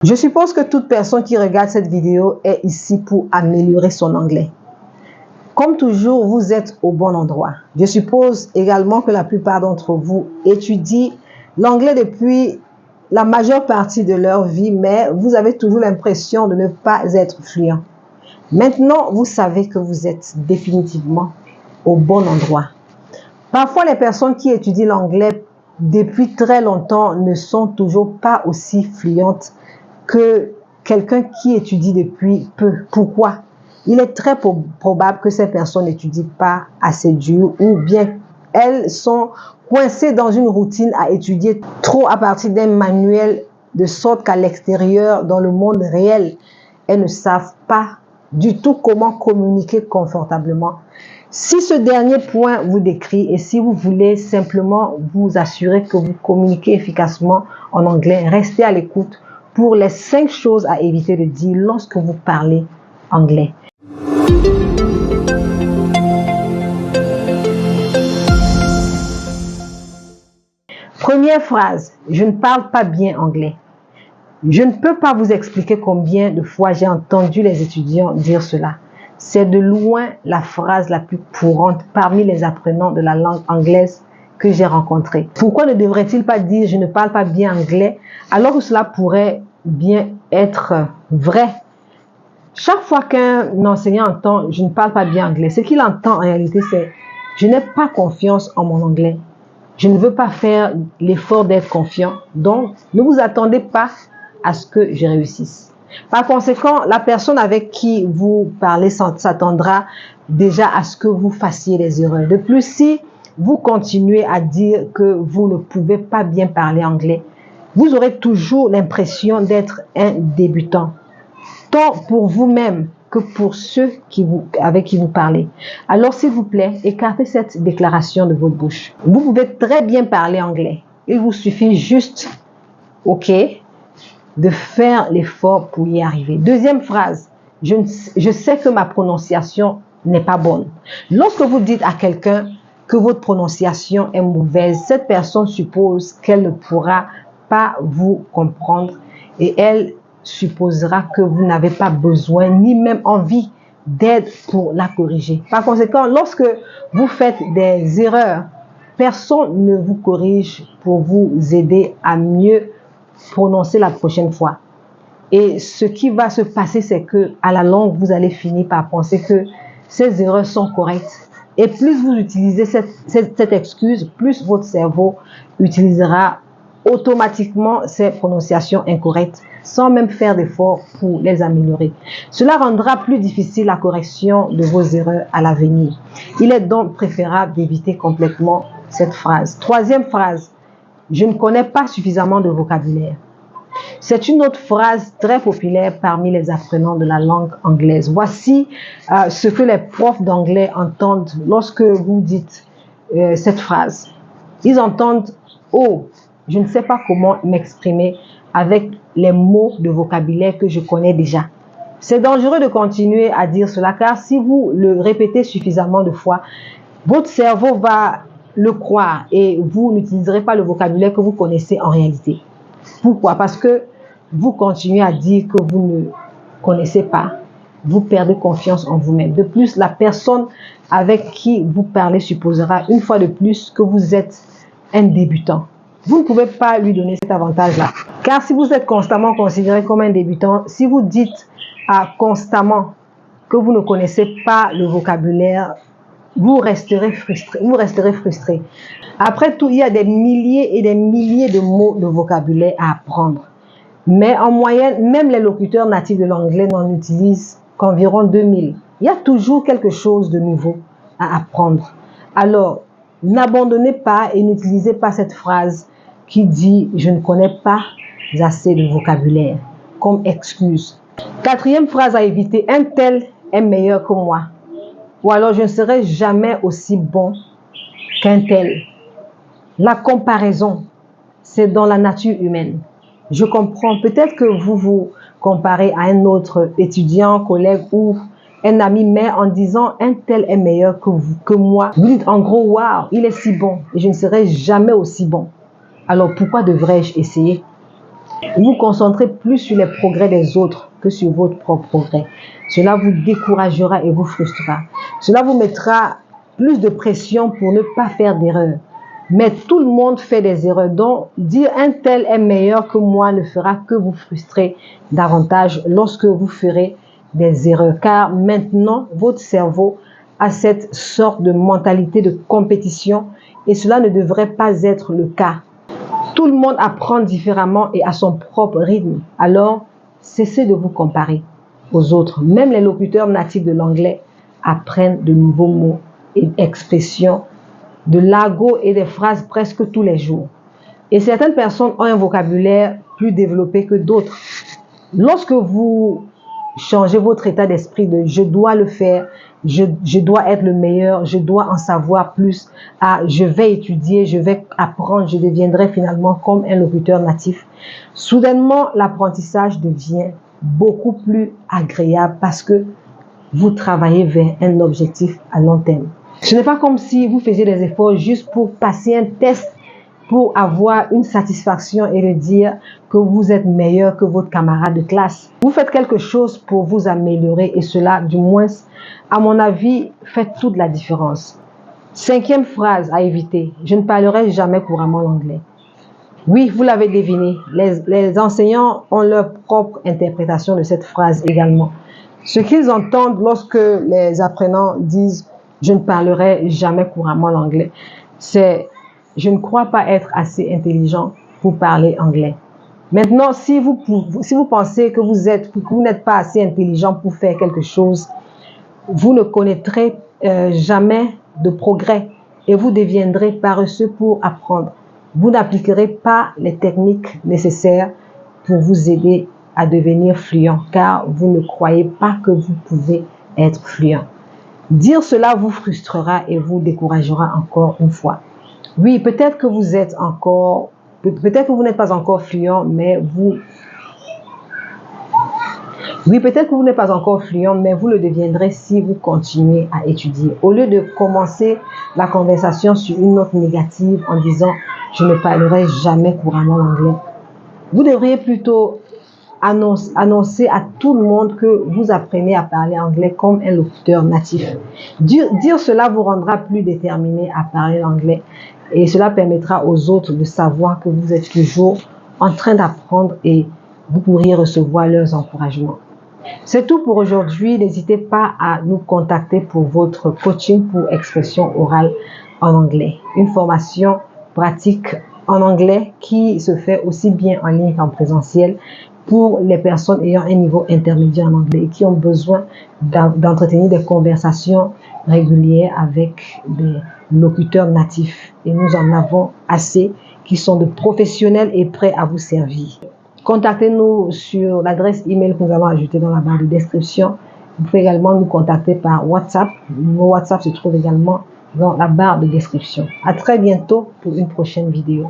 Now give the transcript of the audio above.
Je suppose que toute personne qui regarde cette vidéo est ici pour améliorer son anglais. Comme toujours, vous êtes au bon endroit. Je suppose également que la plupart d'entre vous étudient l'anglais depuis la majeure partie de leur vie, mais vous avez toujours l'impression de ne pas être fluent. Maintenant, vous savez que vous êtes définitivement au bon endroit. Parfois, les personnes qui étudient l'anglais depuis très longtemps ne sont toujours pas aussi fluentes que quelqu'un qui étudie depuis peu. Pourquoi? Il est très probable que ces personnes n'étudient pas assez dur ou bien elles sont coincées dans une routine à étudier trop à partir d'un manuel, de sorte qu'à l'extérieur, dans le monde réel, elles ne savent pas du tout comment communiquer confortablement. Si ce dernier point vous décrit et si vous voulez simplement vous assurer que vous communiquez efficacement en anglais, restez à l'écoute pour les 5 choses à éviter de dire lorsque vous parlez anglais. Première phrase, je ne parle pas bien anglais. Je ne peux pas vous expliquer combien de fois j'ai entendu les étudiants dire cela. C'est de loin la phrase la plus courante parmi les apprenants de la langue anglaise que j'ai rencontrés. Pourquoi ne devrait-il pas dire je ne parle pas bien anglais alors que cela pourrait bien être vrai? Chaque fois qu'un enseignant entend je ne parle pas bien anglais, ce qu'il entend en réalité c'est je n'ai pas confiance en mon anglais. Je ne veux pas faire l'effort d'être confiant. Donc, ne vous attendez pas à ce que je réussisse. Par conséquent, la personne avec qui vous parlez s'attendra déjà à ce que vous fassiez des erreurs. De plus, si vous continuez à dire que vous ne pouvez pas bien parler anglais, vous aurez toujours l'impression d'être un débutant, tant pour vous-même que pour ceux avec qui vous parlez. Alors, s'il vous plaît, écartez cette déclaration de votre bouche. Vous pouvez très bien parler anglais. Il vous suffit juste, OK, de faire l'effort pour y arriver. Deuxième phrase, je sais que ma prononciation n'est pas bonne. Lorsque vous dites à quelqu'un que votre prononciation est mauvaise, cette personne suppose qu'elle ne pourra pas vous comprendre et elle supposera que vous n'avez pas besoin ni même envie d'aide pour la corriger. Par conséquent, lorsque vous faites des erreurs, personne ne vous corrige pour vous aider à mieux prononcer la prochaine fois. Et ce qui va se passer, c'est que à la longue, vous allez finir par penser que ces erreurs sont correctes. Et plus vous utilisez cette excuse, plus votre cerveau utilisera automatiquement ces prononciations incorrectes sans même faire d'efforts pour les améliorer. Cela rendra plus difficile la correction de vos erreurs à l'avenir. Il est donc préférable d'éviter complètement cette phrase. Troisième phrase, je ne connais pas suffisamment de vocabulaire. C'est une autre phrase très populaire parmi les apprenants de la langue anglaise. Voici ce que les profs d'anglais entendent lorsque vous dites cette phrase. Ils entendent « Oh, je ne sais pas comment m'exprimer avec les mots de vocabulaire que je connais déjà. » C'est dangereux de continuer à dire cela car si vous le répétez suffisamment de fois, votre cerveau va le croire et vous n'utiliserez pas le vocabulaire que vous connaissez en réalité. Pourquoi? Parce que vous continuez à dire que vous ne connaissez pas. Vous perdez confiance en vous-même. De plus, la personne avec qui vous parlez supposera une fois de plus que vous êtes un débutant. Vous ne pouvez pas lui donner cet avantage-là. Car si vous êtes constamment considéré comme un débutant, si vous dites constamment que vous ne connaissez pas le vocabulaire, vous resterez frustré. Après tout, il y a des milliers et des milliers de mots de vocabulaire à apprendre. Mais en moyenne, même les locuteurs natifs de l'anglais n'en utilisent qu'environ 2000. Il y a toujours quelque chose de nouveau à apprendre. Alors, n'abandonnez pas et n'utilisez pas cette phrase qui dit « je ne connais pas assez de vocabulaire » comme excuse. Quatrième phrase à éviter, un tel est meilleur que moi. Ou alors, je ne serai jamais aussi bon qu'un tel. La comparaison, c'est dans la nature humaine. Je comprends, peut-être que vous vous comparez à un autre étudiant, collègue ou un ami, mais en disant un tel est meilleur que moi, vous dites en gros, waouh, il est si bon et je ne serai jamais aussi bon. Alors pourquoi devrais-je essayer? Vous vous concentrez plus sur les progrès des autres que sur votre propre progrès. Cela vous découragera et vous frustrera. Cela vous mettra plus de pression pour ne pas faire d'erreurs. Mais tout le monde fait des erreurs, donc dire un tel est meilleur que moi ne fera que vous frustrer davantage lorsque vous ferez des erreurs. Car maintenant, votre cerveau a cette sorte de mentalité de compétition et cela ne devrait pas être le cas. Tout le monde apprend différemment et à son propre rythme. Alors, cessez de vous comparer aux autres. Même les locuteurs natifs de l'anglais apprennent de nouveaux mots et expressions, de l'argot et des phrases presque tous les jours. Et certaines personnes ont un vocabulaire plus développé que d'autres. Lorsque vous changez votre état d'esprit de « je dois le faire », je dois être le meilleur, je dois en savoir plus, à je vais étudier, je vais apprendre, je deviendrai finalement comme un locuteur natif. Soudainement, l'apprentissage devient beaucoup plus agréable parce que vous travaillez vers un objectif à long terme. Ce n'est pas comme si vous faisiez des efforts juste pour passer un test, pour avoir une satisfaction et de dire que vous êtes meilleur que votre camarade de classe. Vous faites quelque chose pour vous améliorer et cela, du moins, à mon avis, fait toute la différence. 5e phrase à éviter. Je ne parlerai jamais couramment l'anglais. Oui, vous l'avez deviné, les enseignants ont leur propre interprétation de cette phrase également. Ce qu'ils entendent lorsque les apprenants disent « je ne parlerai jamais couramment l'anglais », c'est « je ne crois pas être assez intelligent pour parler anglais ». Maintenant, si vous pensez que vous n'êtes pas assez intelligent pour faire quelque chose, vous ne connaîtrez jamais de progrès et vous deviendrez paresseux pour apprendre. Vous n'appliquerez pas les techniques nécessaires pour vous aider à devenir fluent, car vous ne croyez pas que vous pouvez être fluent. Dire cela vous frustrera et vous découragera encore une fois. Oui, peut-être que vous n'êtes pas encore fluent, mais vous le deviendrez si vous continuez à étudier. Au lieu de commencer la conversation sur une note négative en disant « je ne parlerai jamais couramment l'anglais », vous devriez plutôt annoncer à tout le monde que vous apprenez à parler anglais comme un locuteur natif. Dire cela vous rendra plus déterminé à parler l'anglais et cela permettra aux autres de savoir que vous êtes toujours en train d'apprendre et vous pourriez recevoir leurs encouragements. C'est tout pour aujourd'hui. N'hésitez pas à nous contacter pour votre coaching pour expression orale en anglais. Une formation pratique en anglais qui se fait aussi bien en ligne qu'en présentiel pour les personnes ayant un niveau intermédiaire en anglais et qui ont besoin d'entretenir des conversations régulières avec des locuteurs natifs. Et nous en avons assez qui sont de professionnels et prêts à vous servir. Contactez-nous sur l'adresse email que nous allons ajouter dans la barre de description. Vous pouvez également nous contacter par WhatsApp. Mon WhatsApp se trouve également dans la barre de description. À très bientôt pour une prochaine vidéo.